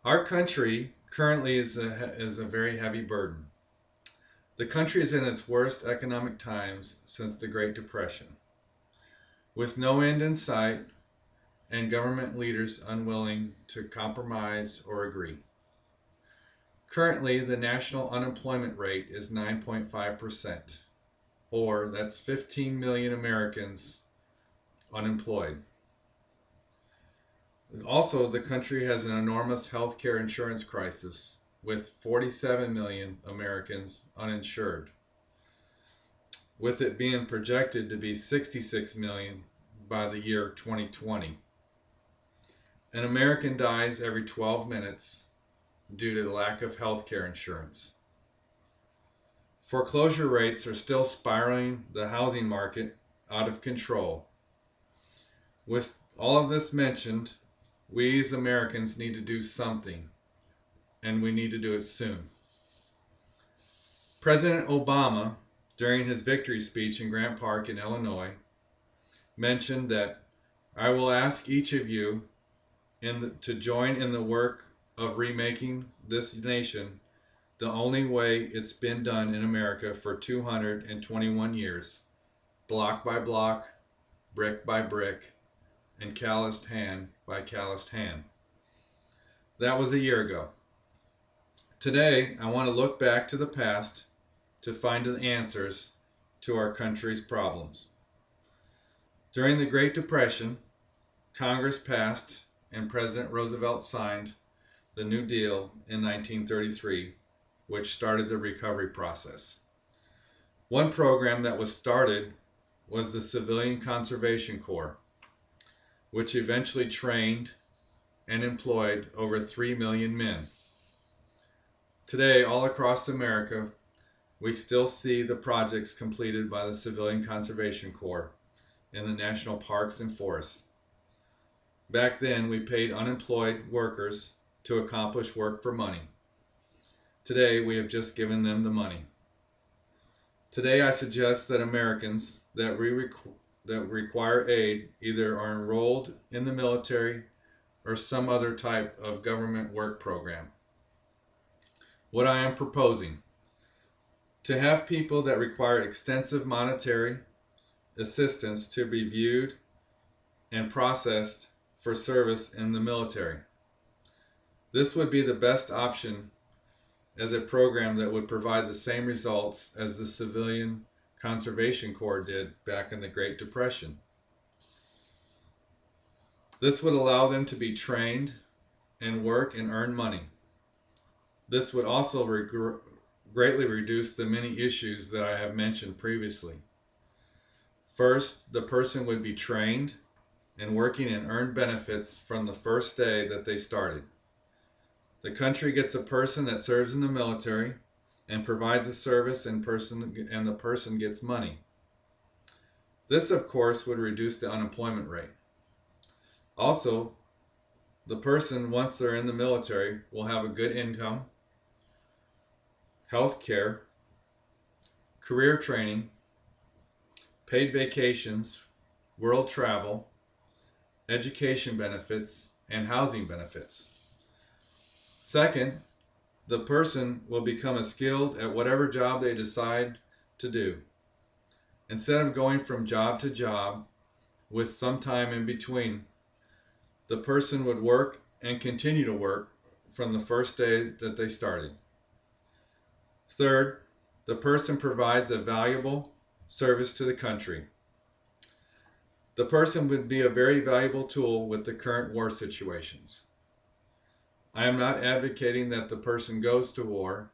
Our country currently is a very heavy burden. The country is in its worst economic times since the Great Depression, with no end in sight and government leaders unwilling to compromise or agree. Currently, the national unemployment rate is 9.5%, or that's 15 million Americans unemployed. Also, the country has an enormous health care insurance crisis with 47 million Americans uninsured, with it being projected to be 66 million by the year 2020. An American dies every 12 minutes due to the lack of health care insurance. Foreclosure rates are still spiraling the housing market out of control. With all of this mentioned, we as Americans need to do something, and we need to do it soon. President Obama, during his victory speech in Grant Park in Illinois, mentioned that I will ask each of you to join in the work of remaking this nation the only way it's been done in America for 221 years, block by block, brick by brick, and calloused hand by calloused hand. That was a year ago. Today, I want to look back to the past to find the answers to our country's problems. During the Great Depression, Congress passed and President Roosevelt signed the New Deal in 1933, which started the recovery process. One program that was started was the Civilian Conservation Corps, which eventually trained and employed over 3 million men. Today, all across America, we still see the projects completed by the Civilian Conservation Corps in the national parks and forests. Back then, we paid unemployed workers to accomplish work for money. Today, we have just given them the money. Today, I suggest that Americans that require aid either are enrolled in the military or some other type of government work program. What I am proposing: to have people that require extensive monetary assistance to be viewed and processed for service in the military. This would be the best option as a program that would provide the same results as the Civilian Conservation Corps did back in the Great Depression. This would allow them to be trained and work and earn money. This would also greatly reduce the many issues that I have mentioned previously. First, the person would be trained and working and earn benefits from the first day that they started. The country gets a person that serves in the military and provides a service and the person gets money. This, of course, would reduce the unemployment rate. Also, the person, once they're in the military, will have a good income, health care, career training, paid vacations, world travel, education benefits, and housing benefits. Second, the person will become skilled at whatever job they decide to do. Instead of going from job to job with some time in between, the person would work and continue to work from the first day that they started. Third, the person provides a valuable service to the country. The person would be a very valuable tool with the current war situations. I am not advocating that the person goes to war,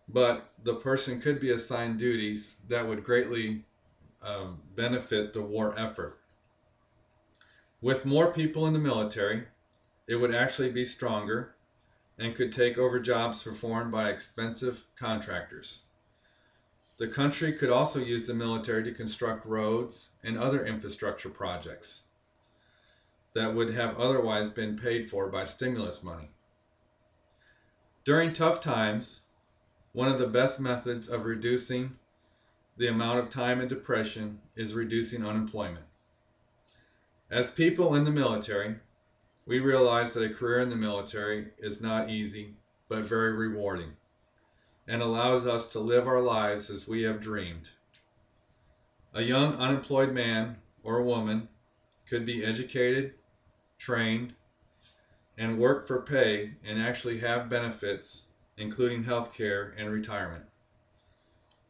but the person could be assigned duties that would greatly benefit the war effort. With more people in the military, it would actually be stronger and could take over jobs performed by expensive contractors. The country could also use the military to construct roads and other infrastructure projects that would have otherwise been paid for by stimulus money. During tough times, one of the best methods of reducing the amount of time in depression is reducing unemployment. As people in the military, we realize that a career in the military is not easy, but very rewarding, and allows us to live our lives as we have dreamed. A young unemployed man or woman could be educated, trained, and work for pay and actually have benefits, including health care and retirement.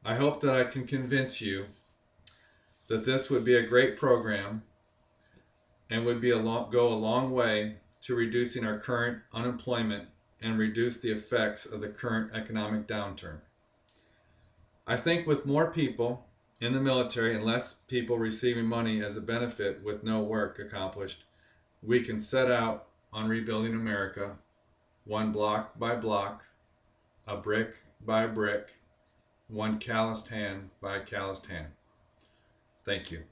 I hope that I can convince you that this would be a great program and would go a long way to reducing our current unemployment and reduce the effects of the current economic downturn. I think with more people in the military and less people receiving money as a benefit with no work accomplished, we can set out on rebuilding America, one block by block, a brick by brick, one calloused hand by a calloused hand. Thank you.